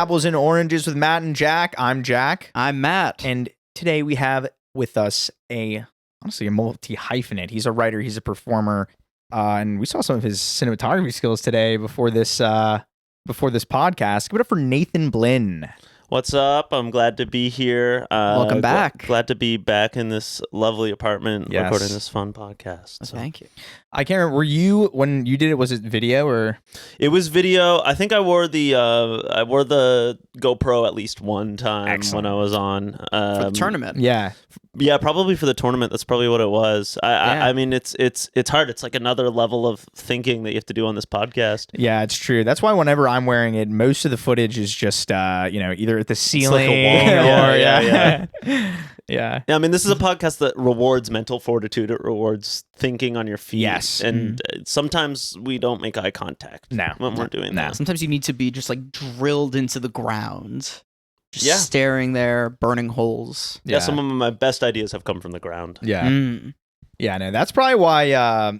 Apples and Oranges with Matt and Jack. I'm Jack. I'm Matt. And today we have with us honestly a multi-hyphenate. He's a writer, he's a performer, and we saw some of his cinematography skills today before this podcast. Give it up for Nathan Blinn. What's up? I'm glad to be here. Welcome back. Glad to be back in this lovely apartment recording this fun podcast. So. Thank you. I can't remember. Were you, when you did it, was it video or? It was video. I think I wore the GoPro at least one time when I was on. For the tournament. Yeah, probably for the tournament. That's probably what it was. I mean, it's hard. It's like another level of thinking that you have to do on this podcast. Yeah, it's true. That's why whenever I'm wearing it, most of the footage is just either at the ceiling like a wall. or Yeah, I mean, this is a podcast that rewards mental fortitude. It rewards thinking on your feet. Yes. And sometimes we don't make eye contact when we're doing that. Sometimes you need to be just like drilled into the ground. Just staring there, burning holes. Yeah, some of my best ideas have come from the ground. Yeah. Yeah, no, that's probably why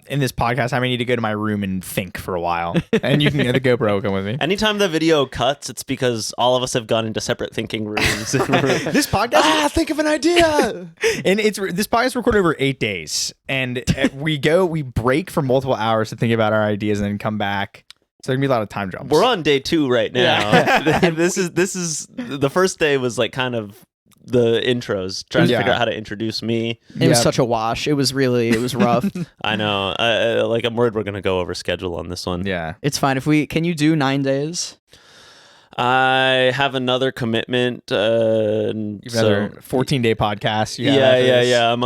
in this podcast I may need to go to my room and think for a while. And you can get the GoPro come with me. Anytime the video cuts, it's because all of us have gone into separate thinking rooms. This podcast, think of an idea. And this podcast is recorded over 8 days. And we break for multiple hours to think about our ideas and then come back. So there's gonna be a lot of time jumps. We're on day 2 right now. Yeah. This is the first day was like kind of the intros, trying to figure out how to introduce me. It was such a wash. It was rough. I know. I'm worried we're gonna go over schedule on this one. Yeah, it's fine. Can you do 9 days? I have another commitment. Another 14-day podcast. Yeah. I'm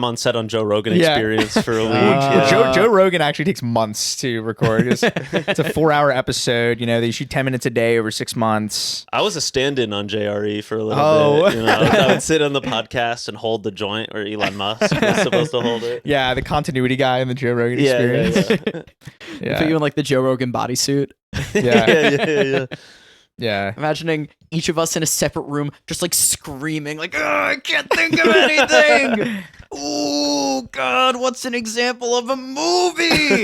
on set on Joe Rogan Experience for a week. Joe Rogan actually takes months to record. It's a 4-hour episode. They shoot 10 minutes a day over 6 months. I was a stand-in on JRE for a little bit. I would sit on the podcast and hold the joint where Elon Musk was supposed to hold it. Yeah, the continuity guy in the Joe Rogan Experience. Yeah. Put you in like the Joe Rogan bodysuit. Yeah. Yeah. Imagining each of us in a separate room just like screaming like, I can't think of anything. Oh, God, what's an example of a movie?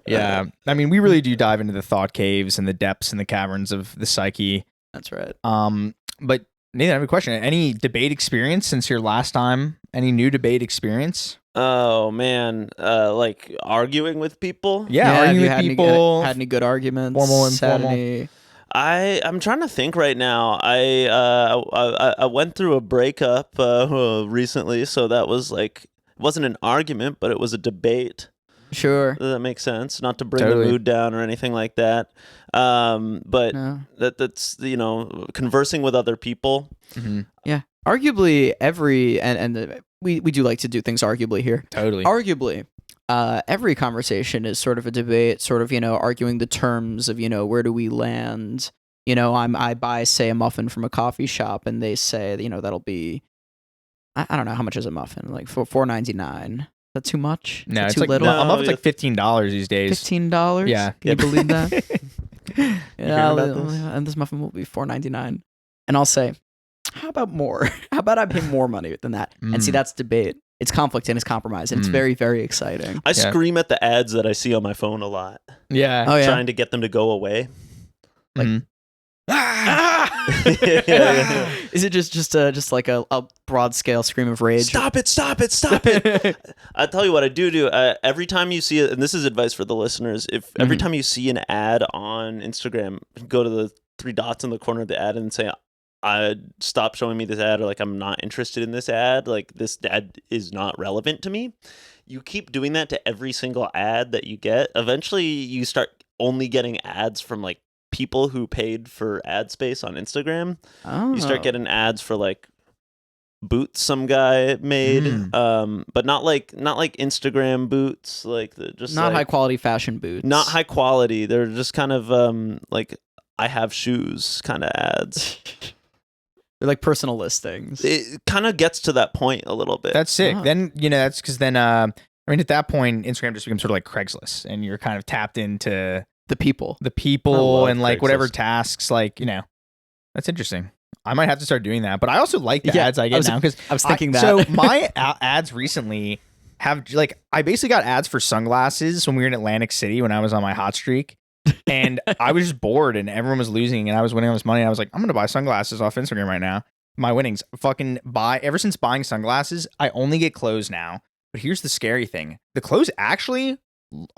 Yeah. I mean, we really do dive into the thought caves and the depths and the caverns of the psyche. That's right. But Nathan, I have a question. Any debate experience since your last time? Any new debate experience? Oh man, like arguing with people. Yeah, arguing with people. Had any good arguments? Formal, informal. I'm trying to think right now. I went through a breakup recently, so that was like, it wasn't an argument, but it was a debate. Sure. Does that make sense? Not to bring the mood down or anything like that. But that's conversing with other people. Mm-hmm. Yeah. Arguably we do like to do things arguably here. Totally. Arguably, every conversation is sort of a debate, sort of, arguing the terms of, where do we land? I buy, say, a muffin from a coffee shop and they say, that'll be, I don't know, how much is a muffin? Like $4.99. Is that too much? No, it's too like little? A muffin's like $15 these days. $15? Yeah. Can you believe that? This? And this muffin will be $4.99. And I'll say, how about more? How about I pay more money than that? And see, that's debate. It's conflict and it's compromise, and it's very, very exciting. I scream at the ads that I see on my phone a lot. Yeah. Oh, yeah. Trying to get them to go away. Like, Is it just like a broad scale scream of rage? Stop it. I tell you what I do. Every time you see it, and this is advice for the listeners, if every time you see an ad on Instagram, go to the 3 dots in the corner of the ad and say, stop showing me this ad, or like, I'm not interested in this ad, like this ad is not relevant to me. You keep doing that to every single ad that you get. Eventually you start only getting ads from like people who paid for ad space on Instagram. You start getting ads for like boots some guy made, but not like Instagram boots, like just not like, high quality fashion boots. Not high quality. They're just kind of like I have shoes kind of ads. They're like personal listings. It kind of gets to that point a little bit. That's sick. Then, that's because then, I mean, at that point, Instagram just becomes sort of like Craigslist, and you're kind of tapped into the people and like whatever tasks, like, that's interesting. I might have to start doing that, but I also like the ads I get now, because I was thinking that. So my ads recently have, like, I basically got ads for sunglasses when we were in Atlantic City when I was on my hot streak. And I was just bored and everyone was losing and I was winning all this money. I was like, I'm going to buy sunglasses off Instagram right now. My winnings ever since buying sunglasses, I only get clothes now. But here's the scary thing. The clothes actually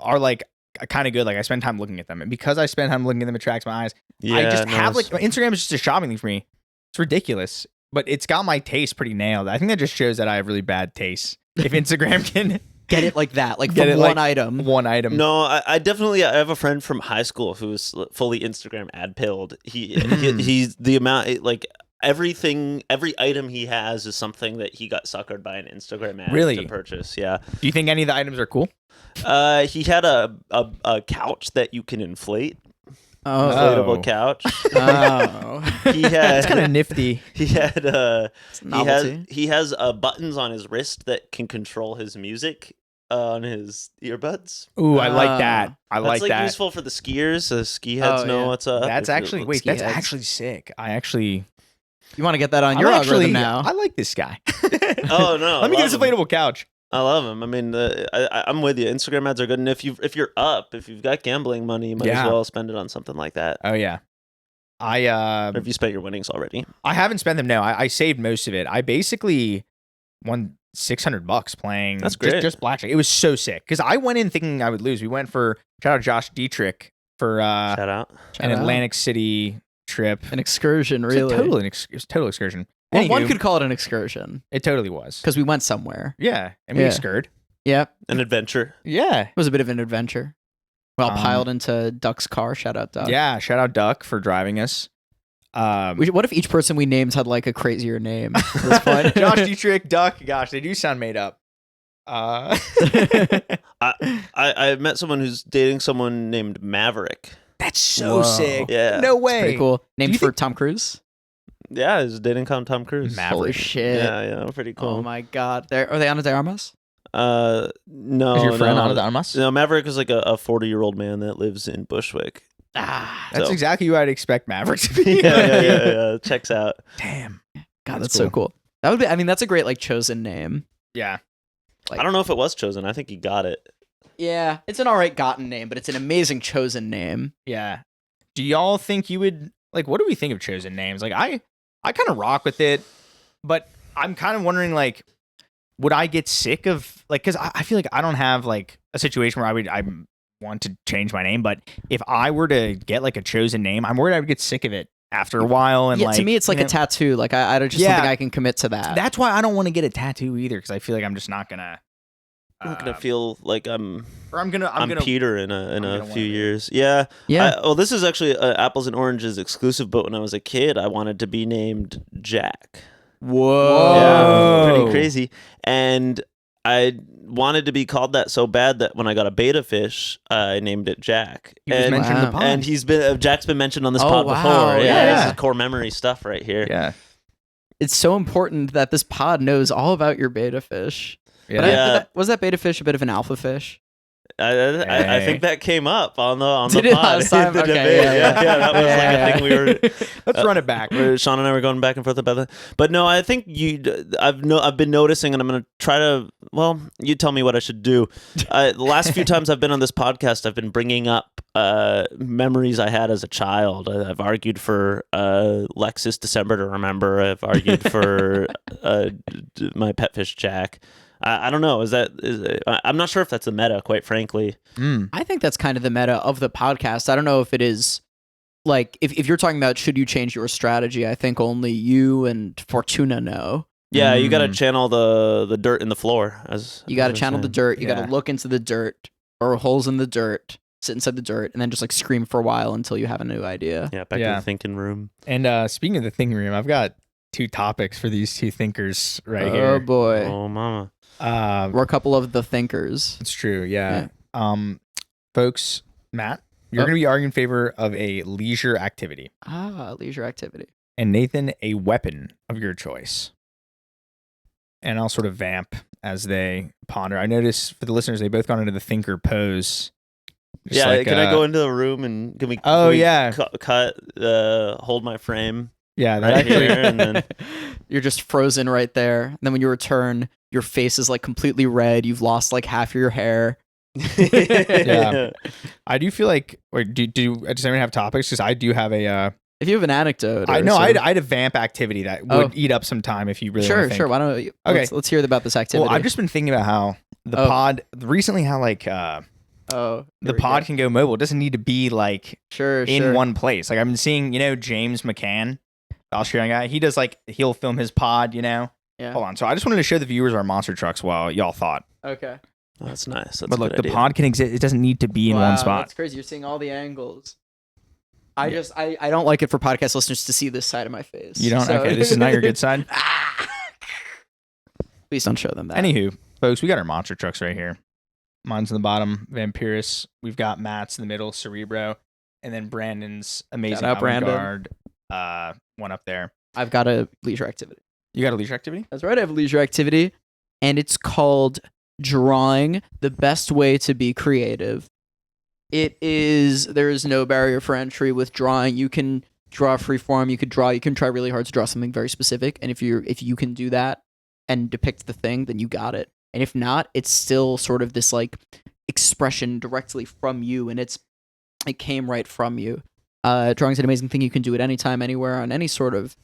are like kind of good. Like I spend time looking at them. And because I spend time looking at them, it attracts my eyes. Yeah, I just have like Instagram is just a shopping thing for me. It's ridiculous. But it's got my taste pretty nailed. I think that just shows that I have really bad taste. If Instagram can Get it like that, like get from it one like item. one item. No, I definitely. I have a friend from high school who was fully Instagram ad pilled. He's the amount like everything, every item he has is something that he got suckered by an Instagram ad Really? to purchase. Yeah. Do you think any of the items are cool? He had a couch that you can inflate. Oh, Inflatable couch. oh. He had. That's kind of nifty. He had It's a novelty. he has buttons on his wrist that can control his music on his earbuds. Ooh, I like that. I That's like like that. useful for the skiers. The ski heads Oh, know yeah. what's up. That's If you- actually wait. ski That's heads. actually sick. I actually. You want to get that on I'm your actually. algorithm now? I like this guy. Oh no! Let me I get this love him. inflatable couch. I love him. I mean, I'm with you. Instagram ads are good, and if you've got gambling money, you might Yeah. as well spend it on something like that. Oh yeah. Or if you spent your winnings already. I haven't spent them. No, I saved most of it. I basically won $600 playing. That's great. Just blackjack. It was so sick because I went in thinking I would lose. We went for shout out Josh Dietrich for Shout out. Shout an out. Atlantic City trip. An excursion, It was really. it was a total excursion. Well, one Anywho, could call it an excursion it totally was. because we went somewhere. Yeah, and we Yeah. excurred. Yeah, An adventure. Yeah, it was a bit of an adventure. We all Um, piled into Duck's car. Shout out Duck. yeah. Shout out Duck for driving us. What if each person we named had like a crazier name at this point? Josh Dietrich, Duck. Gosh, they do sound made up. I met someone who's dating someone named Maverick. That's so Whoa. sick. Yeah. No way. Pretty cool. Named you for think- Tom Cruise. Yeah, he's dating Tom Cruise. Maverick. Holy shit. Yeah, pretty cool. Oh my god. Are they Ana de Armas? No. Is your friend no. Ana de Armas? No, Maverick is like a 40-year-old man that lives in Bushwick. Ah, That's So- exactly who I'd expect Maverick to be. yeah. Checks out. Damn. God, That's that's so cool. That would be. I mean, that's a great like chosen name. Yeah. Like- I don't know if it was chosen. I think he got it. Yeah, it's an alright gotten name, but it's an amazing chosen name. Yeah. Do y'all think you would like? What do we think of chosen names? Like, I kind of rock with it, but I'm kind of wondering like, would I get sick of like? Because I feel like I don't have like a situation where I want to change my name, but if I were to get like a chosen name, I'm worried I would get sick of it after a while. And Yeah, like, to me, it's like you a tattoo. Like I don't just don't Yeah. think I can commit to that. That's why I don't want to get a tattoo either, because I feel like I'm just not gonna. I'm gonna feel like I'm Or I'm gonna. Peter in gonna a wanna few do it. years. Yeah. yeah. Well, this is actually Apples and Oranges exclusive, but when I was a kid, I wanted to be named Jack. Whoa. Yeah, Oh. pretty crazy. And I wanted to be called that so bad that when I got a beta fish, I named it Jack. He was and mentioned in the Wow. pod. and Jack's been mentioned on this Oh, pod wow. before. Yeah. This is core memory stuff right here. yeah. It's so important that this pod knows all about your beta fish. Yeah. But Yeah. was that beta fish a bit of an alpha fish? I Hey. think that came up on the Did it pod. last time? The Okay, debate. yeah. That was like Yeah. a thing we were. Let's run it back. Sean and I were going back and forth about that. But no, I think I've been noticing, and I'm gonna try to. Well, you tell me what I should do. The last few times I've been on this podcast, I've been bringing up memories I had as a child. I've argued for Lexus December to Remember. I've argued for my pet fish Jack. I don't know. I'm not sure if that's the meta, quite frankly. Mm. I think that's kind of the meta of the podcast. I don't know if it is like if you're talking about should you change your strategy, I think only you and Fortuna know. Yeah, you got to Mm. channel the dirt in the floor. You got to channel the dirt, you got Yeah. to look into the dirt or holes in the dirt, sit inside the dirt and then just like scream for a while until you have a new idea. Yeah, back to Yeah. the thinking room. And speaking of the thinking room, I've got 2 topics for these 2 thinkers right Oh here. boy. Oh, mama. We're a couple of the thinkers. It's true, yeah. Folks, Matt, you're Oh. going to be arguing in favor of a leisure activity, Leisure activity. and Nathan, a weapon of your choice. And I'll sort of vamp as they ponder. I notice for the listeners, they both gone into the thinker pose. Just Yeah, like, can I go into the room and can we? Oh, can we yeah. cut. Hold my frame. Yeah, that Right actually. here, and then You're just frozen right there. And then when you return, your face is like completely red. You've lost like half of your hair. Yeah. I do feel like, or does anyone have topics? Because I do have a. If you have an anecdote, I or know I sort had of- a vamp activity that would eat up some time if you really want sure, to think. sure. Why don't you? Okay. Let's hear about this activity. Well, I've just been thinking about how the pod recently, how like here the we pod go. can go mobile. It doesn't need to be like sure in one place. Like I've been seeing, James McCann, the Australian guy. He does like he'll film his pod. Yeah. Hold on. So I just wanted to show the viewers our monster trucks while y'all thought. Okay. Oh, that's nice. That's But a look, good the idea. pod can exist. It doesn't need to be in one spot. That's crazy. You're seeing all the angles. I don't like it for podcast listeners to see this side of my face. You don't? so- Okay, this is not your good side. Please don't show them that. Anywho, folks, we got our monster trucks right here. Mine's in the bottom, Vampiris. We've got Matt's in the middle, Cerebro, and then Brandon's amazing Shout out, Brandon. avant-garde one up there. I've got a leisure activity. You got a leisure activity? That's right. I have a leisure activity, and it's called drawing. The best way to be creative. There is no barrier for entry with drawing. You can draw free form. You can try really hard to draw something very specific. And if you can do that and depict the thing, then you got it. And if not, it's still sort of this like expression directly from you, and it came right from you. Drawing's an amazing thing. You can do it anytime, anywhere, on any sort of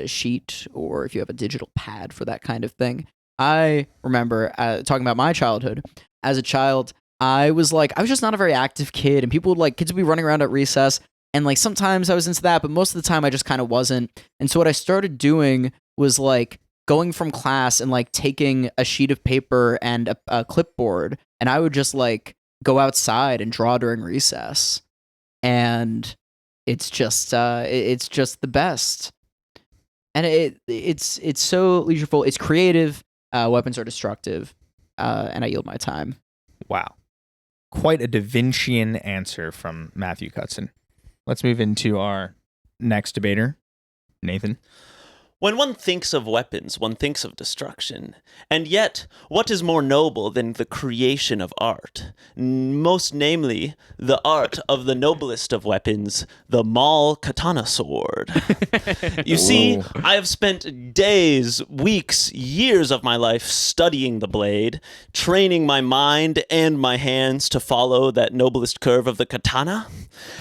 sheet, or if you have a digital pad for that kind of thing. I remember talking about my childhood. As a child, I was just not a very active kid, and kids would be running around at recess, and like sometimes I was into that, but most of the time I just kind of wasn't. And so what I started doing was like going from class and like taking a sheet of paper and a clipboard, and I would just like go outside and draw during recess. And it's just the best. And it's so leisureful. It's creative. Weapons are destructive. And I yield my time. Wow. Quite a Da Vincian answer from Matthew Cutson. Let's move into our next debater, Nathan. When one thinks of weapons, one thinks of destruction. And yet, what is more noble than the creation of art? Most namely, the art of the noblest of weapons, the Maul Katana sword. You see, I have spent days, weeks, years of my life studying the blade, training my mind and my hands to follow that noblest curve of the katana.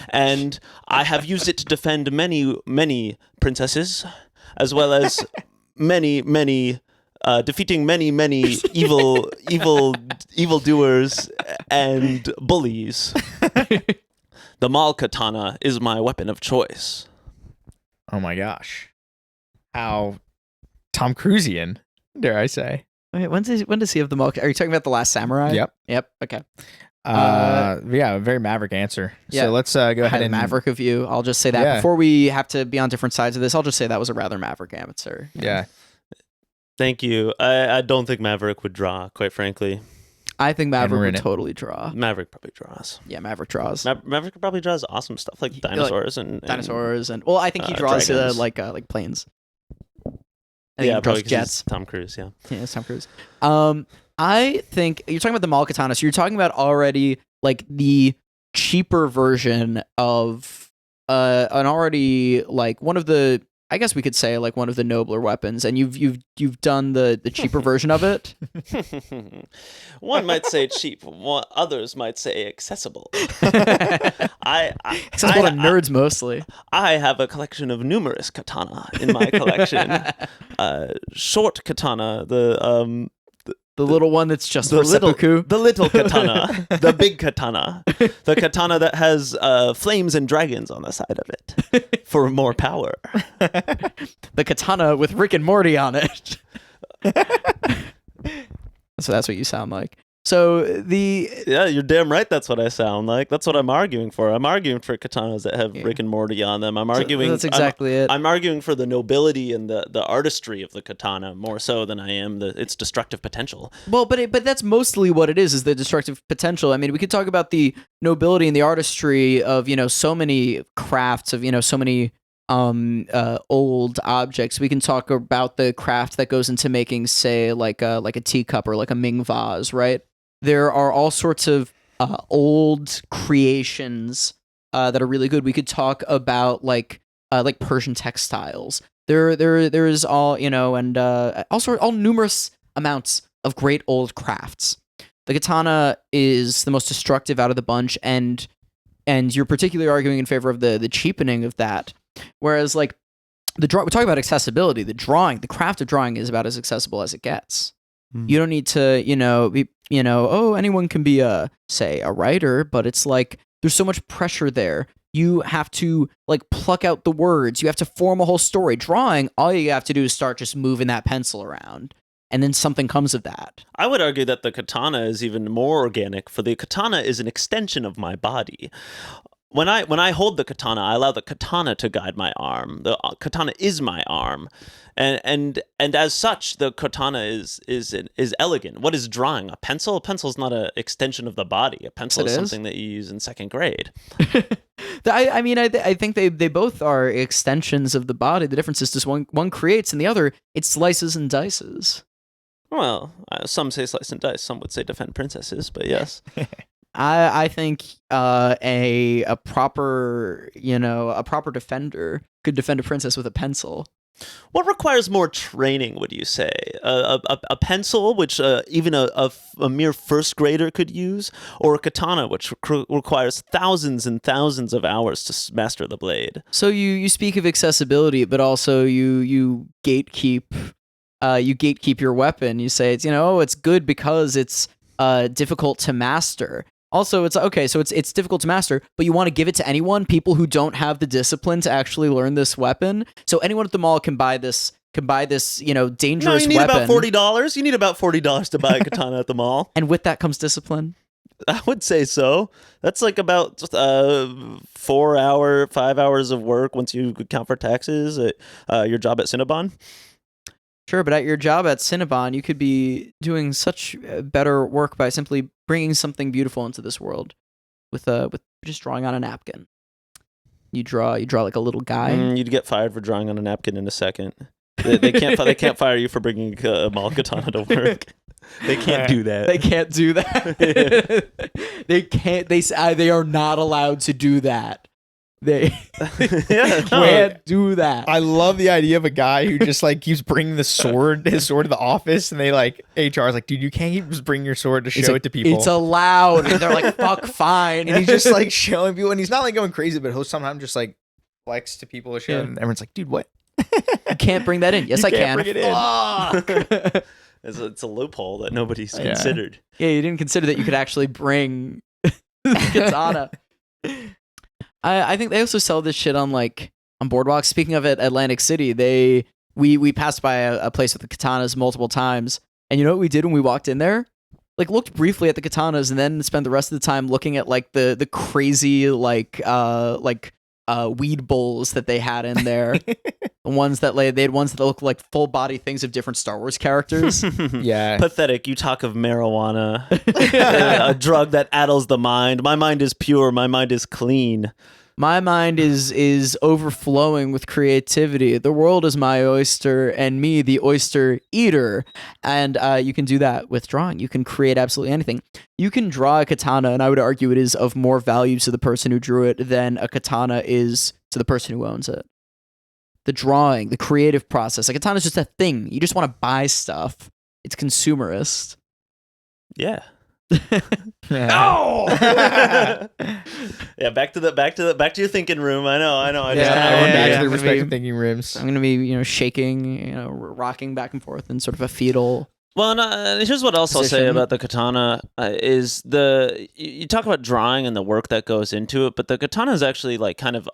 And I have used it to defend many, many princesses, as well as defeating many evil doers and bullies. The Maul Katana is my weapon of choice. Oh my gosh. How Tom Cruisian, dare I say. Wait, when does he have the Maul? Are you talking about The Last Samurai? Yep. Okay. Yeah, a very maverick answer. Yeah. So let's go ahead and maverick of you. I'll just say that before we have to be on different sides of this. I'll just say that was a rather maverick answer. Yeah. Thank you. I don't think Maverick would draw, quite frankly. I think Maverick we're in would it. totally draw. Maverick probably draws. Yeah, Maverick draws. Maverick probably draws awesome stuff like dinosaurs and Well, I think he draws dragons. like planes. I think yeah, he draws probably 'cause jets. he's Tom Cruise. Yeah. Yeah, it's Tom Cruise. I think you're talking about the Maul Katana, so you're talking about already like the cheaper version of an already like one of the, I guess we could say like one of the nobler weapons, and you've done the cheaper version of it. One might say cheap, others might say accessible. Accessible to nerds mostly. I have a collection of numerous katana in my collection. Short katana, The little one that's just the for little, seppuku. the little katana, the big katana, the katana that has flames and dragons on the side of it for more power. The katana with Rick and Morty on it. So that's what you sound like. So Yeah, you're damn right. That's what I sound like. That's what I'm arguing for. I'm arguing for katanas that have Rick and Morty on them. I'm arguing. That's exactly it. I'm arguing for the nobility and the artistry of the katana more so than I am its destructive potential. Well, but that's mostly what it is the destructive potential. I mean, we could talk about the nobility and the artistry of, so many crafts, of, so many old objects. We can talk about the craft that goes into making, say, like a teacup or like a Ming vase, right? There are all sorts of old creations that are really good. We could talk about like Persian textiles. There is all, and also all numerous amounts of great old crafts. The katana is the most destructive out of the bunch, and you're particularly arguing in favor of the cheapening of that. Whereas like we're talking about accessibility. The craft of drawing is about as accessible as it gets. You don't need to, anyone can be a writer, but it's like there's so much pressure there. You have to like pluck out the words. You have to form a whole story. Drawing, all you have to do is start just moving that pencil around, and then something comes of that. I would argue that the katana is even more organic, for the katana is an extension of my body. When I hold the katana, I allow the katana to guide my arm. The katana is my arm, and as such, the katana is elegant. What is drawing? A pencil? A pencil is not an extension of the body. A pencil is something that you use in second grade. I think they both are extensions of the body. The difference is just one creates, and the other it slices and dices. Well, some say slice and dice. Some would say defend princesses, but yes. I think a proper defender could defend a princess with a pencil. What requires more training, would you say? A pencil, which even a mere first grader could use, or a katana, which requires thousands and thousands of hours to master the blade? So you speak of accessibility, but also you gatekeep your weapon. You say it's good because it's difficult to master. Also, it's okay, so it's difficult to master, but you want to give it to anyone, people who don't have the discipline to actually learn this weapon. So anyone at the mall can buy this, dangerous weapon. No, you need about $40. You need about $40 to buy a katana at the mall. And with that comes discipline. I would say so. That's like about 5 hours of work once you count for taxes at your job at Cinnabon. Sure, but at your job at Cinnabon, you could be doing such better work by simply bringing something beautiful into this world with just drawing on a napkin. You draw like a little guy. You'd get fired for drawing on a napkin in a second. They can't fire you for bringing a mall katana to work. They can't do that. They can't do that. They can't. They are not allowed to do that. They can't do that. I love the idea of a guy who just like keeps bringing his sword to the office, and they like HR is like, dude, you can't keep just bring your sword to show it to people. It's allowed. And they're like, fuck, fine. And he's just like showing people, and he's not like going crazy, but he'll sometimes just like flex to people to show, and everyone's like, dude, what? You can't bring that in. Yes, I can. Bring it in. It's a loophole that nobody's considered. Yeah, you didn't consider that you could actually bring katana. I think they also sell this shit on boardwalks. Speaking of it, Atlantic City, we passed by a place with the katanas multiple times, and you know what we did when we walked in there? Like looked briefly at the katanas, and then spent the rest of the time looking at like the crazy weed bowls that they had in there. They had ones that looked like full body things of different Star Wars characters. Yeah. Pathetic. You talk of marijuana, a drug that addles the mind. My mind is pure. My mind is clean. My mind is overflowing with creativity. The world is my oyster, and me, the oyster eater. And you can do that with drawing. You can create absolutely anything. You can draw a katana, and I would argue it is of more value to the person who drew it than a katana is to the person who owns it. The drawing, the creative process. A katana is just a thing. You just want to buy stuff. It's consumerist. Yeah. No. Yeah, back to your thinking room. I know. I went back to the respective thinking rooms. I'm gonna be, shaking, rocking back and forth in sort of a fetal. Well, here's what else position. I'll say about the katana is you talk about drawing and the work that goes into it, but the katana is actually like kind of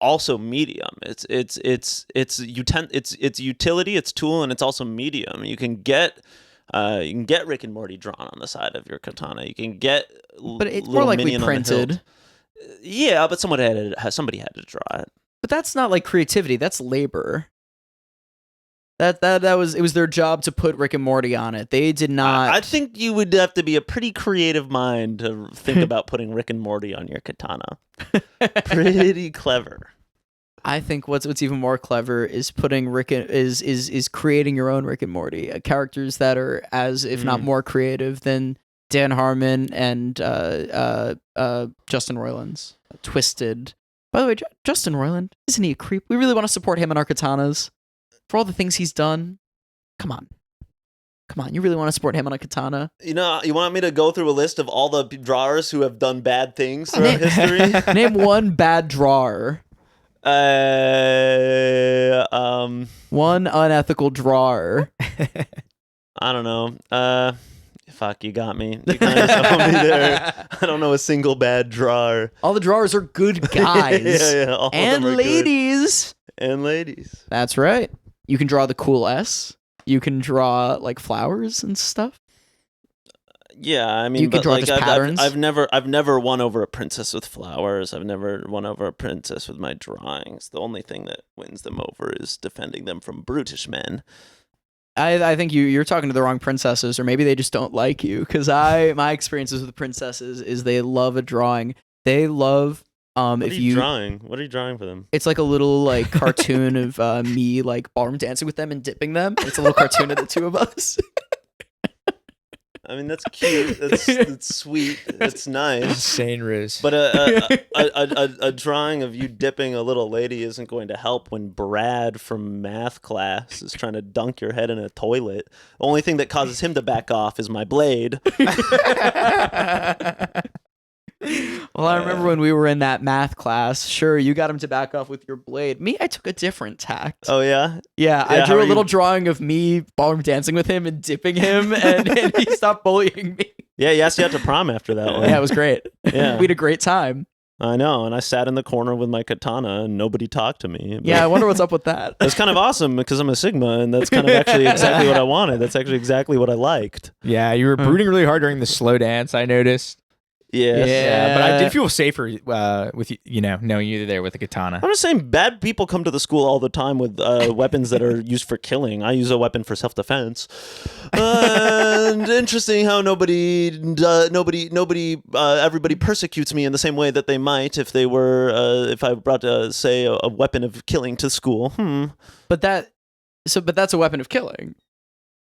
also medium. It's utility, it's tool, and it's also medium. You can get Rick and Morty drawn on the side of your katana. You can get, but it's more likely printed. Yeah, but somebody had to draw it. But that's not like creativity. That's labor. It was their job to put Rick and Morty on it. They did not. I think you would have to be a pretty creative mind to think about putting Rick and Morty on your katana. Pretty clever. I think what's even more clever is putting is creating your own Rick and Morty, characters that are as if not more creative than Dan Harmon and Justin Roiland's Twisted. By the way, Justin Roiland, isn't he a creep? We really want to support him and our katanas for all the things he's done. Come on. Come on, you really want to support him on a katana? You know, you want me to go through a list of all the drawers who have done bad things throughout history? Name one bad drawer. One unethical drawer. I don't know. Fuck, you got me. You kind of told me there. I don't know a single bad drawer. All the drawers are good guys. Yeah, all of and them are ladies. good. And ladies. That's right. You can draw the cool S. You can draw like flowers and stuff. Yeah, I mean, You can but draw like just patterns. I've never won over a princess with flowers. I've never won over a princess with my drawings. The only thing that wins them over is defending them from brutish men. I think you're talking to the wrong princesses, or maybe they just don't like you. Because my experiences with the princesses is they love a drawing. They love What are you drawing? What are you drawing for them? It's like a little like cartoon of me like ballroom dancing with them and dipping them. It's a little cartoon of the two of us. I mean, that's cute. That's sweet. That's nice. Insane ruse. But a drawing of you dipping a little lady isn't going to help when Brad from math class is trying to dunk your head in a toilet. The only thing that causes him to back off is my blade. Well, I remember when we were in that math class. Sure, you got him to back off with your blade. Me, I took a different tact. Oh, yeah? Yeah, I drew a little drawing of me ballroom dancing with him and dipping him, and he stopped bullying me. Yeah, he asked you out to prom after that one. Yeah, it was great. Yeah. We had a great time. I know, and I sat in the corner with my katana, and nobody talked to me. But Yeah, I wonder what's up with that. it's kind of awesome because I'm a Sigma, and that's kind of actually exactly what I wanted. That's actually exactly what I liked. Yeah, you were brooding really hard during the slow dance, I noticed. Yes. Yeah, but I did feel safer with you know, knowing you there with a katana. I'm just saying, bad people come to the school all the time with weapons that are used for killing. I use a weapon for self-defense. And interesting how everybody persecutes me in the same way that they might if they were, if I brought, say, a weapon of killing to school. But that's a weapon of killing.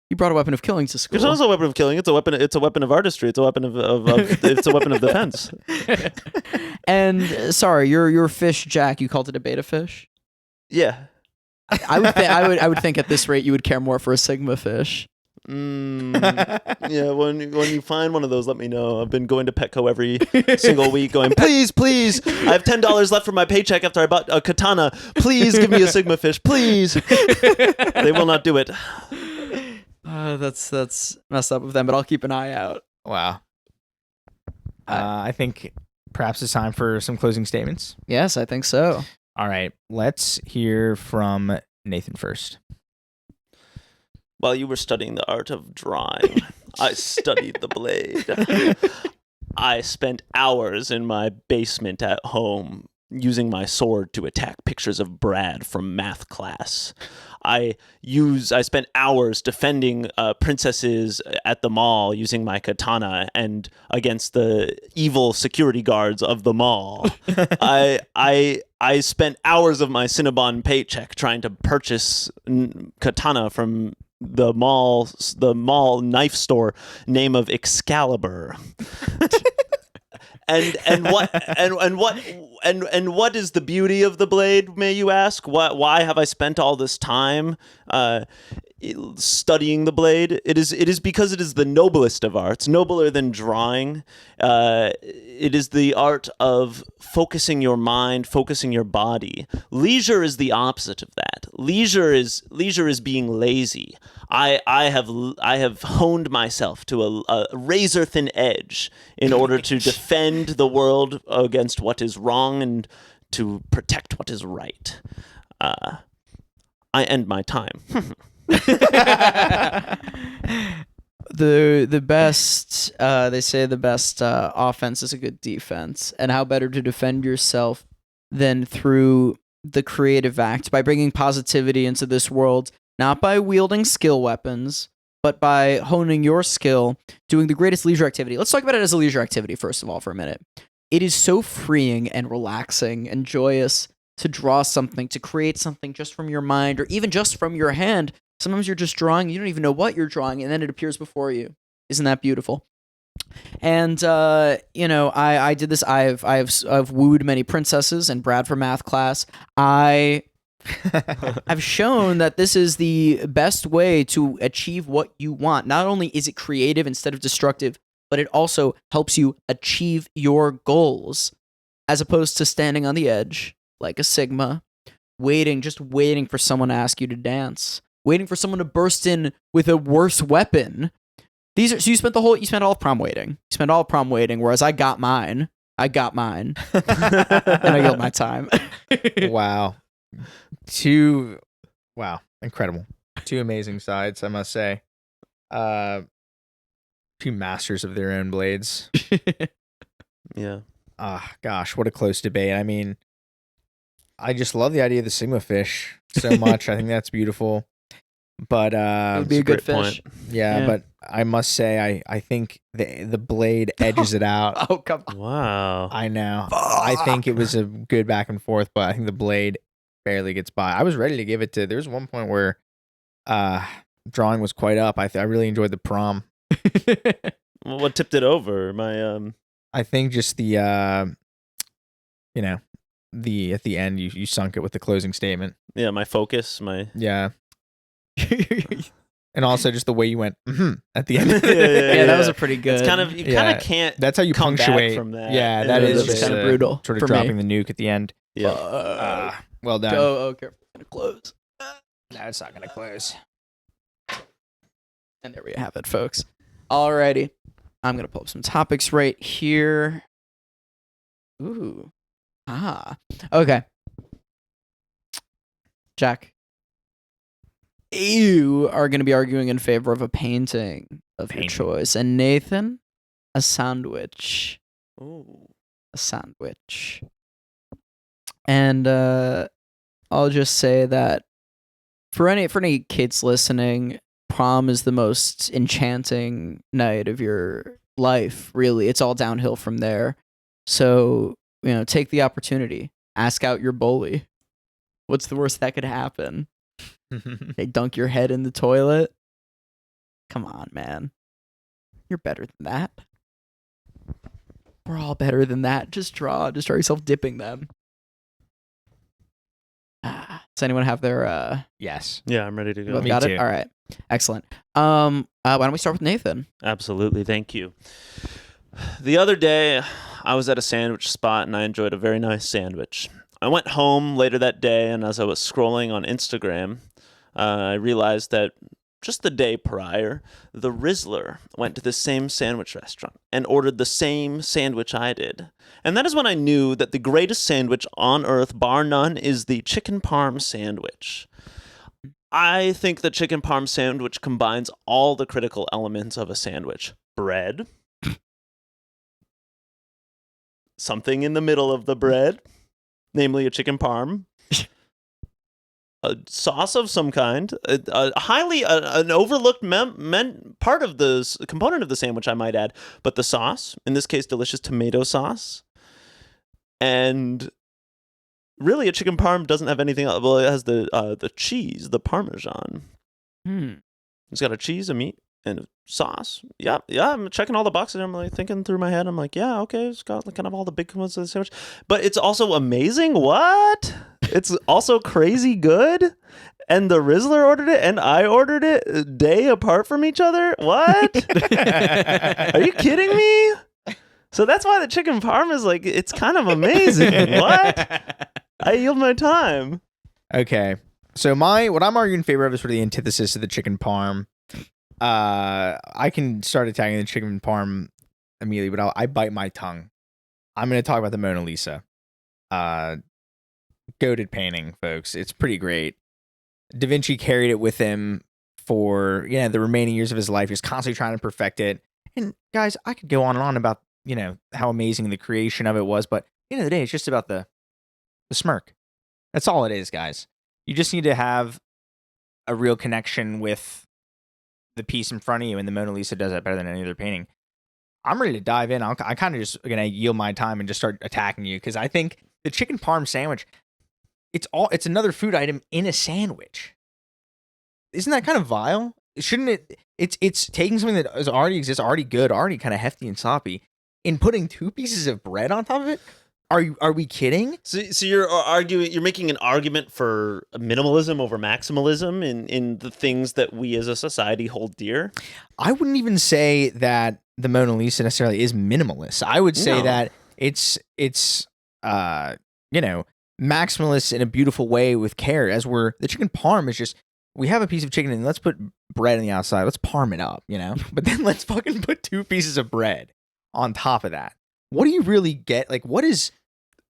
You brought a weapon of killing to school. It's not a weapon of killing. It's a weapon. It's a weapon of artistry. It's a weapon of it's a weapon of defense. And sorry, your fish, Jack. You called it a beta fish. Yeah. I would think at this rate you would care more for a sigma fish. Yeah. When you find one of those, let me know. I've been going to Petco every single week, going, please. I have $10 left from my paycheck after I bought a katana. Please give me a sigma fish, please. They will not do it. That's messed up with them, but I'll keep an eye out. Wow. I think perhaps it's time for some closing statements. Yes, I think so. All right, let's hear from Nathan first. While you were studying the art of drawing, I studied the blade. I spent hours in my basement at home using my sword to attack pictures of Brad from math class. I spent hours defending princesses at the mall using my katana and against the evil security guards of the mall. I spent hours of my Cinnabon paycheck trying to purchase katana from the mall knife store name of Excalibur. And what is the beauty of the blade, may you ask? Why have I spent all this time studying the blade? It is because it is the noblest of arts, nobler than drawing. It is the art of focusing your mind, focusing your body. Leisure is the opposite of that. Leisure is being lazy. I have honed myself to a razor thin edge in order to defend the world against what is wrong and to protect what is right. I end my time. The best they say the best offense is a good defense, and how better to defend yourself than through the creative act by bringing positivity into this world, not by wielding skill weapons, but by honing your skill, doing the greatest leisure activity. Let's talk about it as a leisure activity first of all for a minute. It is so freeing and relaxing and joyous to draw something, to create something just from your mind or even just from your hand. Sometimes you're just drawing, you don't even know what you're drawing, and then it appears before you. Isn't that beautiful? And I did this. I've wooed many princesses, and Brad for math class. I have shown that this is the best way to achieve what you want. Not only is it creative instead of destructive, but it also helps you achieve your goals, as opposed to standing on the edge like a Sigma, just waiting for someone to ask you to dance, waiting for someone to burst in with a worse weapon. So you spent all of prom waiting. You spent all of prom waiting, whereas I got mine, and I yield my time. Wow. Wow, incredible. Two amazing sides, I must say. Two masters of their own blades. Yeah. Gosh, what a close debate. I mean, I just love the idea of the Sigma fish so much. I think that's beautiful. But It would be a good fish. yeah, but I must say I think the blade edges it out. Oh, come on. Wow. I know. I think it was a good back and forth, but I think the blade barely gets by. I was ready to give it to. There was one point where drawing was quite up. I really enjoyed the prom. Well, what tipped it over? I think just the at the end you sunk it with the closing statement. Yeah, my focus, Yeah. And also just the way you went at the end. Yeah, that was a pretty good. It's kind of can't. That's how you come back punctuate from that. Yeah, that is just kind of brutal. Sort of for dropping me. the nuke at the end. Yeah. Well done. Go, okay, gonna close. No, it's not gonna close. And there we have it, folks. Alrighty, I'm gonna pull up some topics right here. Ooh, okay. Jack, you are gonna be arguing in favor of a painting of your choice, and Nathan, a sandwich. Ooh. A sandwich. And I'll just say that for any kids listening, prom is the most enchanting night of your life, really. It's all downhill from there. So, take the opportunity. Ask out your bully. What's the worst that could happen? They dunk your head in the toilet? Come on, man. You're better than that. We're all better than that. Just draw yourself dipping them. Does anyone have their Yes. Yeah, I'm ready to go. both Me got too. it? All right. Excellent. Why don't we start with Nathan? Absolutely, thank you. The other day, I was at a sandwich spot and I enjoyed a very nice sandwich. I went home later that day, and as I was scrolling on Instagram, I realized that just the day prior, the Rizzler went to the same sandwich restaurant and ordered the same sandwich I did. And that is when I knew that the greatest sandwich on earth, bar none, is the chicken parm sandwich. I think the chicken parm sandwich combines all the critical elements of a sandwich. Bread, something in the middle of the bread, namely a chicken parm, a sauce of some kind, an overlooked part of the component of the sandwich, I might add, but the sauce, in this case, delicious tomato sauce, and really a chicken parm doesn't have anything else. Well, it has the cheese, the Parmesan. It's got a cheese, a meat, and a sauce. Yeah, I'm checking all the boxes. I'm like thinking through my head. I'm like, yeah, okay, it's got kind of all the big components of the sandwich, but it's also amazing. What? It's also crazy good. And the Rizzler ordered it, and I ordered it a day apart from each other. What? Are you kidding me? So that's why the chicken parm is like, it's kind of amazing. What? I yield my time. Okay. So what I'm arguing in favor of is sort of the antithesis of the chicken parm. I can start attacking the chicken parm immediately, but I bite my tongue. I'm going to talk about the Mona Lisa. Goated painting, folks. It's pretty great. Da Vinci carried it with him for the remaining years of his life. He was constantly trying to perfect it. And guys, I could go on and on about how amazing the creation of it was, but at the end of the day, it's just about the smirk. That's all it is, guys. You just need to have a real connection with the piece in front of you, and the Mona Lisa does that better than any other painting. I'm ready to dive in. I kind of just gonna yield my time and just start attacking you, because I think the chicken parm sandwich, it's another food item in a sandwich. Isn't that kind of vile? Shouldn't it? It's taking something that already exists, already good, already kind of hefty and sloppy, and putting two pieces of bread on top of it. Are we kidding? So you're making an argument for minimalism over maximalism in the things that we as a society hold dear? I wouldn't even say that the Mona Lisa necessarily is minimalist. I would say that it's maximalist in a beautiful way with care. The chicken parm is just, we have a piece of chicken and let's put bread on the outside. Let's parm it up, but then let's fucking put 2 pieces of bread on top of that. What do you really get? Like, what is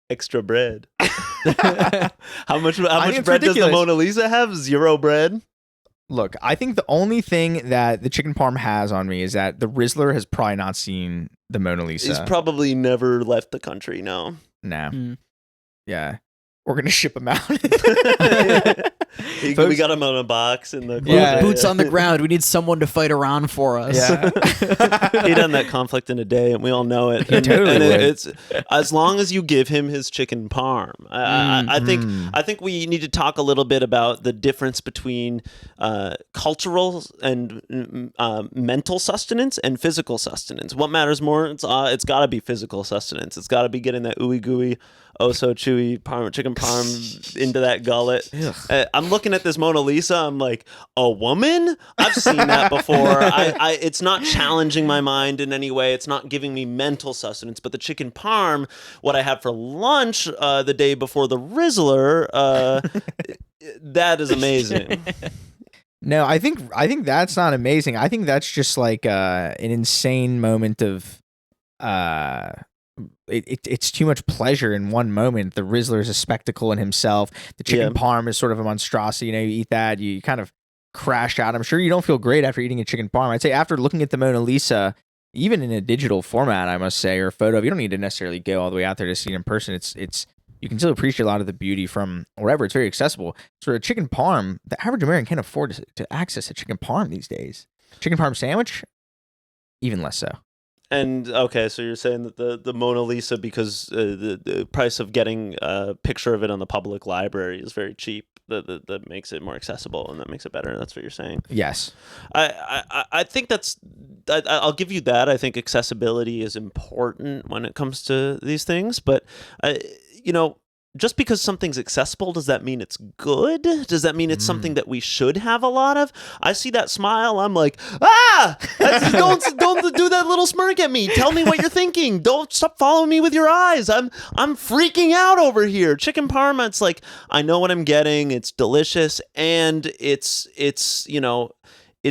extra bread? How much bread ridiculous. Does the Mona Lisa have? 0 bread? Look, I think the only thing that the chicken parm has on me is that the Rizzler has probably not seen the Mona Lisa. He's probably never left the country, no. No. Yeah. We're going to ship him out. We got him on a box in the boots on the ground. We need someone to fight Iran for us. Yeah. He'd end that conflict in a day, and we all know it. He totally would. It's as long as you give him his chicken parm. I think we need to talk a little bit about the difference between cultural and mental sustenance and physical sustenance. What matters more? It's got to be physical sustenance. It's got to be getting that ooey gooey, oh so chewy chicken parm into that gullet. I'm looking at this Mona Lisa. I'm like, a woman? I've seen that before. It's not challenging my mind in any way. It's not giving me mental sustenance. But the chicken parm, what I had for lunch the day before the Rizzler, that is amazing. No, I think that's not amazing. I think that's just like an insane moment of it's too much pleasure in one moment. The Rizzler is a spectacle in himself. The chicken parm is sort of a monstrosity. You eat that, you kind of crash out. I'm sure you don't feel great after eating a chicken parm. I'd say after looking at the Mona Lisa, even in a digital format, I must say, or a photo, you don't need to necessarily go all the way out there to see it in person. It's you can still appreciate a lot of the beauty from wherever. It's very accessible. So a chicken parm, the average American can't afford to access a chicken parm these days. Chicken parm sandwich, even less so. And okay, so you're saying that the Mona Lisa, because the price of getting a picture of it on the public library is very cheap, that makes it more accessible and that makes it better. That's what you're saying. Yes, I think I'll give you that. I think accessibility is important when it comes to these things, but just because something's accessible, does that mean it's good? Does that mean it's something that we should have a lot of? I see that smile. I'm like, don't do that little smirk at me. Tell me what you're thinking. Don't stop following me with your eyes. I'm freaking out over here. Chicken parm, it's like, I know what I'm getting. It's delicious and it's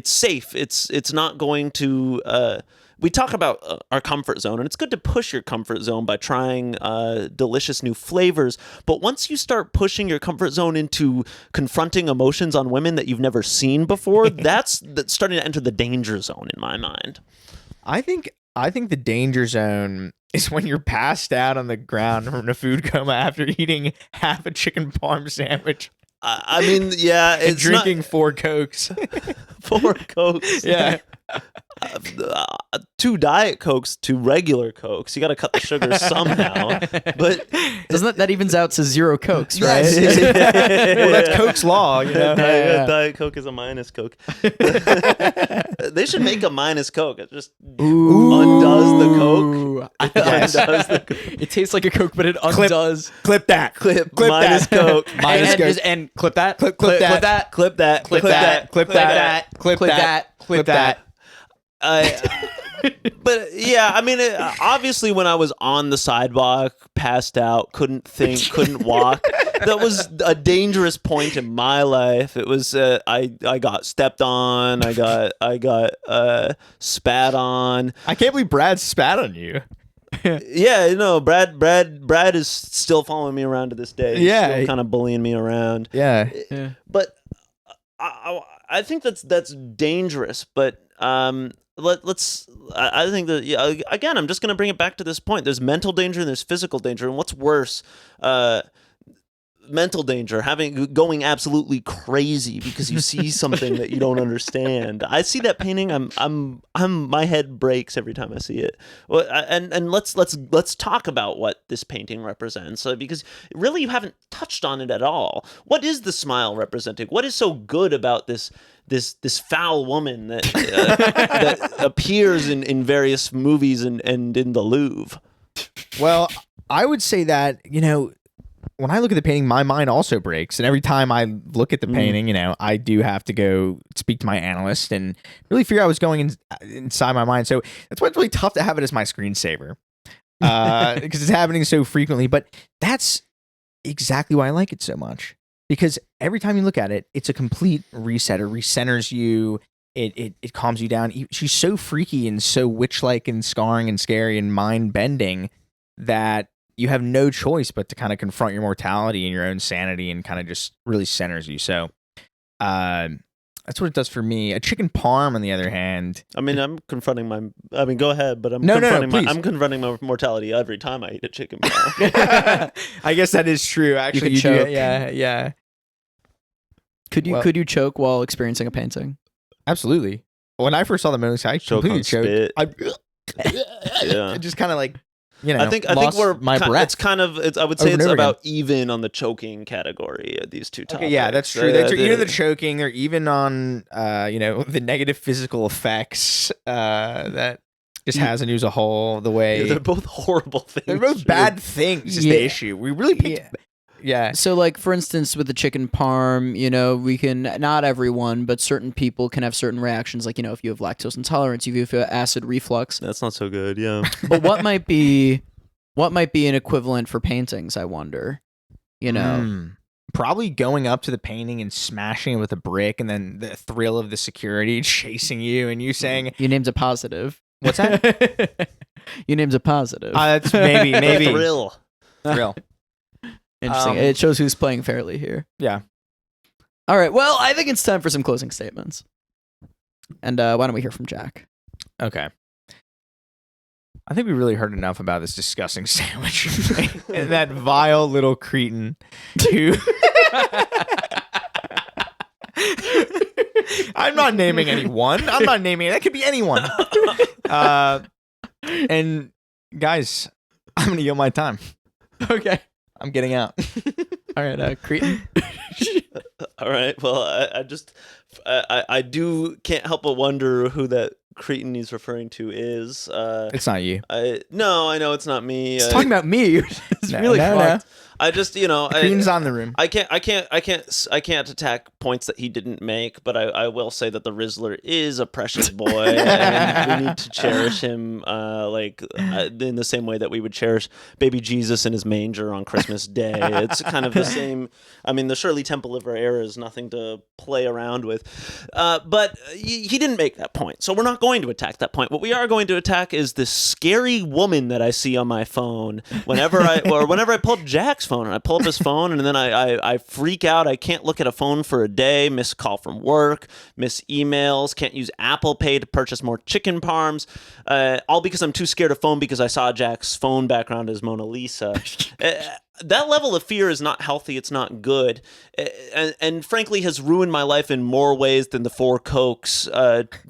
safe. It's not going to, we talk about our comfort zone, and it's good to push your comfort zone by trying delicious new flavors. But once you start pushing your comfort zone into confronting emotions on women that you've never seen before, that's starting to enter the danger zone in my mind. I think the danger zone is when you're passed out on the ground from a food coma after eating half a chicken parm sandwich. I mean, yeah, it's and drinking 4 Cokes. 4 Cokes. Yeah. 2 Diet Cokes, 2 regular Cokes. You got to cut the sugar somehow. But doesn't that evens out to 0 Cokes, right? Well, that's Coke's law, Diet Coke is a minus Coke. They should make a minus Coke. It just undoes the Coke. It tastes like a Coke, but it undoes. Clip that. Clip minus that. Coke. Minus Coke. And clip that. Clip that. Clip that. Clip that. Clip that. Clip that. Clip that. But yeah, I mean, obviously when I was on the sidewalk, passed out, couldn't think, couldn't walk, that was a dangerous point in my life. It was I got stepped on, I got spat on. I can't believe Brad spat on you. Yeah, Brad is still following me around to this day. He's still kind of bullying me around. Yeah. But I think that's dangerous. But I think that again, I'm just going to bring it back to this point. There's mental danger and there's physical danger, and what's worse? Mental danger, going absolutely crazy because you see something that you don't understand. I see that painting, my head breaks every time I see it. Well, and let's talk about what this painting represents, because really you haven't touched on it at all. What is the smile representing? What is so good about this foul woman that that appears in various movies and in the Louvre? Well, I would say that, when I look at the painting, my mind also breaks. And every time I look at the painting, I do have to go speak to my analyst and really figure out what's going inside my mind. So that's why it's really tough to have it as my screensaver because it's happening so frequently. But that's exactly why I like it so much, because every time you look at it, it's a complete reset. It recenters you. It calms you down. She's so freaky and so witch-like and scarring and scary and mind-bending that you have no choice but to kind of confront your mortality and your own sanity, and kind of just really centers you. So that's what it does for me. A chicken parm, on the other hand. I mean, I'm confronting my. I mean, go ahead, but I'm I'm confronting my mortality every time I eat a chicken parm. I guess that is true. Actually, you choke. Yeah. Could you choke while experiencing a painting? Absolutely. When I first saw the Mona Lisa, I completely choked. I just kind of like. I think we're my breath. It's kind of. I would say it's about even on the choking category. These two topics. Okay, yeah, that's true. They're even the choking. They're even on the negative physical effects that just has a news a whole the way. They're both horrible things. They're both bad things. Is the issue. We really picked. Yeah. So, like, for instance, with the chicken parm, we can, not everyone, but certain people can have certain reactions. Like, if you have lactose intolerance, if you have acid reflux. That's not so good, yeah. But what might be an equivalent for paintings, I wonder? Probably going up to the painting and smashing it with a brick, and then the thrill of the security chasing you and you saying... You named a positive. What's that? You named a positive. That's maybe. Thrill. Interesting. It shows who's playing fairly here. Yeah. All right. Well, I think it's time for some closing statements. And why don't we hear from Jack? Okay. I think we really heard enough about this disgusting sandwich and that vile little cretin who... I'm not naming anyone. That could be anyone. And guys, I'm going to yield my time. Okay. I'm getting out. All right, Cretan. All right. Well, I can't help but wonder who that Cretan he's referring to is. It's not you. No, I know it's not me. He's talking about me. It's really fucked. I just, Cretan's on the room. I can't attack points that he didn't make, but I will say that the Rizzler is a precious boy, and we need to cherish him, in the same way that we would cherish baby Jesus in his manger on Christmas Day. It's kind of the same. I mean, the Shirley Temple of our era is nothing to play around with, but he didn't make that point, so we're not going to attack that point. What we are going to attack is this scary woman that I see on my phone whenever I pull up Jack's phone, and I pull up his phone, and then I freak out. I can't look at a phone for a day. Miss call from work, miss emails, can't use Apple Pay to purchase more chicken parms, all because I'm too scared of phone because I saw Jack's phone background as Mona Lisa. That level of fear is not healthy. It's not good, and frankly has ruined my life in more ways than the 4 Cokes,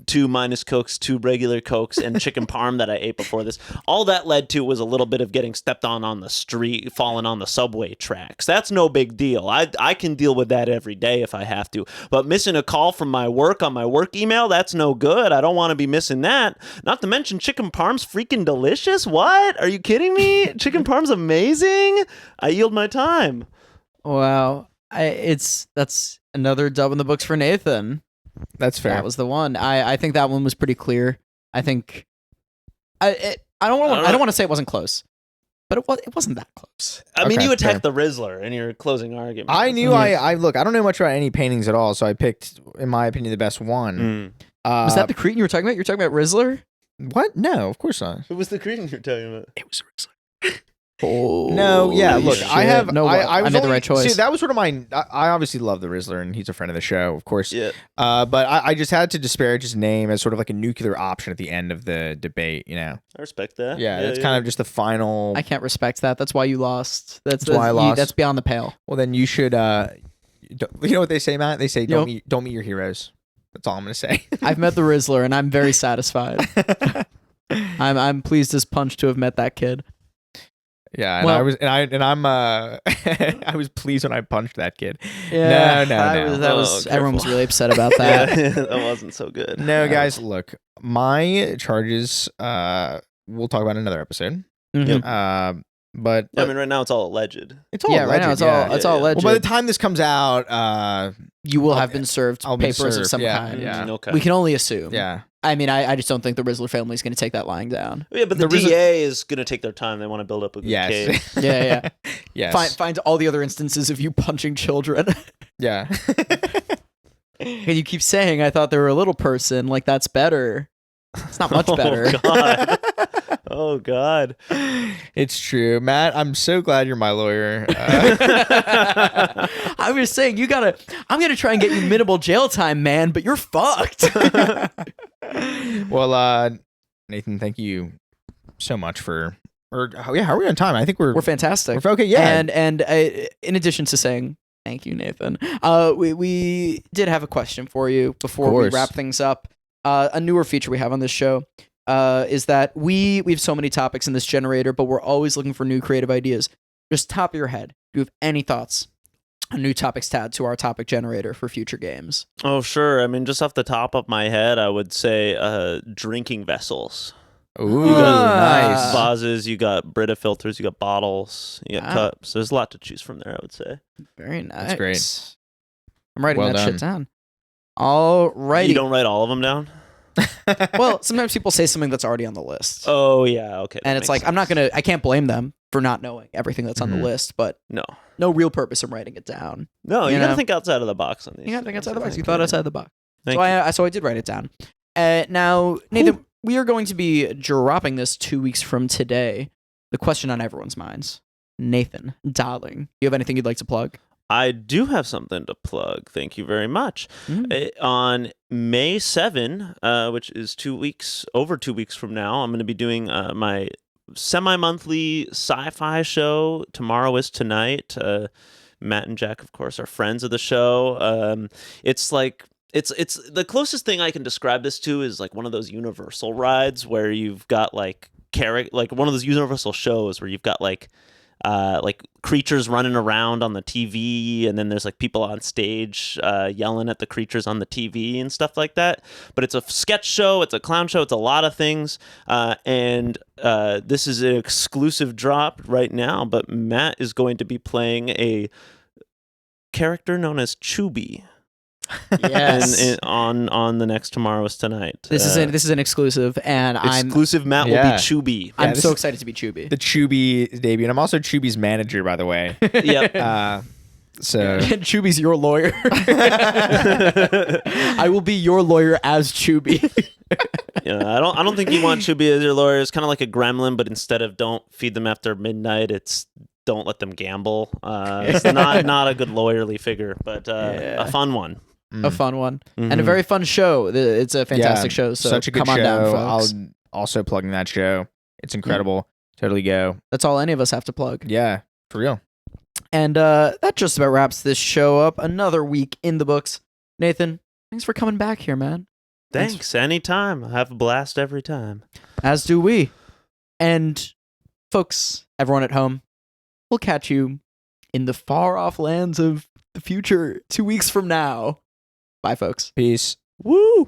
2 minus Cokes, 2 regular Cokes, and chicken parm that I ate before this. All that led to was a little bit of getting stepped on the street, falling on the subway tracks. That's no big deal. I can deal with that every day if I have to. But missing a call from my work on my work email, that's no good. I don't want to be missing that. Not to mention chicken parm's freaking delicious. What? Are you kidding me? Chicken parm's amazing. I yield my time. Wow. That's another dub in the books for Nathan. That's fair. That was the one. I think that one was pretty clear. I think I don't want to say it wasn't close, but it wasn't that close. I mean, you attacked the Rizzler in your closing argument. I knew I don't know much about any paintings at all, so I picked, in my opinion, the best one. Was that the Cretan you were talking about? You're talking about Rizzler? What? No, of course not. Who was the Cretan you're talking about? It was Rizzler. Oh no, yeah. Look, shit. I have. No, I made the right choice. See, that was sort of my. I obviously love the Rizzler, and he's a friend of the show, of course. Yeah. But I just had to disparage his name as sort of like a nuclear option at the end of the debate. I respect that. Yeah, it's kind of just the final. I can't respect that. That's why you lost. That's why I lost. That's beyond the pale. Well, then you should. You know what they say, Matt? They say don't meet your heroes. That's all I'm gonna say. I've met the Rizzler, and I'm very satisfied. I'm pleased as punch to have met that kid. Yeah, and I was pleased when I punched that kid. Yeah, no. Everyone was really upset about that. That wasn't so good. No, guys, look, my charges. We'll talk about in another episode. Mhm. But I mean, right now it's all alleged. it's all Yeah, right now alleged, it's all yeah. it's all Yeah. alleged. Well, by the time this comes out, you will I'll- have been served I'll be papers of served, some yeah, kind. yeah. Okay. We can only assume. yeah. I mean, I just don't think the Rizzler family is going to take that lying down. Yeah, but the There is a- DA is going to take their time. They want to build up a good Yes. case. Yeah. Yes. Find all the other instances of you punching children. Yeah. And you keep saying, I thought they were a little person. Like, that's better. It's not much better. Oh, God. Oh, God. It's true, Matt. I'm so glad you're my lawyer. I was saying, I'm going to try and get you minimal jail time, man, but you're fucked. Well, Nathan, thank you so much for. How are we on time? I think we're We're fantastic. okay. Yeah. And in addition to saying thank you, Nathan, we did have a question for you before we course. wrap things up. A newer feature we have on this show is that we have so many topics in this generator, but we're always looking for new creative ideas. Just top of your head, do you have any thoughts on new topics to add to our topic generator for future games? Oh, sure. I mean, just off the top of my head, I would say drinking vessels. Ooh, You got nice. vases, you got Brita filters, you got bottles, you got Wow. cups. There's a lot to choose from there, I would say. Very nice. That's great. I'm writing Well that shit done. down. All righty. You don't write all of them down? Well, sometimes people say something that's already on the list. Oh, yeah. Okay. that And it's makes like, sense. I can't blame them for not knowing everything that's on the Mhm. list, but No. no real purpose in writing it down. No, You you got to know? think outside of the box on these. You gotta think outside the box. things. You thought outside the box. Thank So I did write it down. Now, Nathan, we are going to be dropping this 2 weeks from today. The question on everyone's minds. Nathan, darling, you have anything you'd like to plug? I do have something to plug. Thank you very much. Mm. On May 7, which is over 2 weeks from now, I'm going to be doing my semi-monthly sci-fi show. Tomorrow is Tonight. Matt and Jack, of course, are friends of the show. It's like it's the closest thing I can describe this to is like one of those Universal rides where you've got like one of those Universal shows where you've got like creatures running around on the TV, and then there's like people on stage yelling at the creatures on the TV and stuff like that. But it's a sketch show, it's a clown show, it's a lot of things. And this is an exclusive drop right now, but Matt is going to be playing a character known as Chubby. Yes. on the next Tomorrow is Tonight. This is an exclusive, and exclusive. Matt will Yeah. be Chubby. I'm this so is- excited to be Chubby. The Chubby debut, and I'm also Chubby's manager, by the way. Yep. So Chubby's your lawyer. I will be your lawyer as Chubby. Yeah, I don't think you want Chubby as your lawyer. It's kind of like a gremlin, but instead of don't feed them after midnight, it's don't let them gamble. It's not a good lawyerly figure, but Yeah. a fun one. A fun one. And a Mhm. very fun show. It's a fantastic show. So such a good come on show. down, folks. I'll also plugging that show. It's incredible. Totally go. That's all any of us have to plug. Yeah, for real. And that just about wraps this show up. Another week in the books. Nathan, thanks for coming back here, man. Thanks. Anytime. I have a blast every time. As do we. And folks, everyone at home, we'll catch you in the far off lands of the future 2 weeks from now. Bye, folks. Peace. Woo!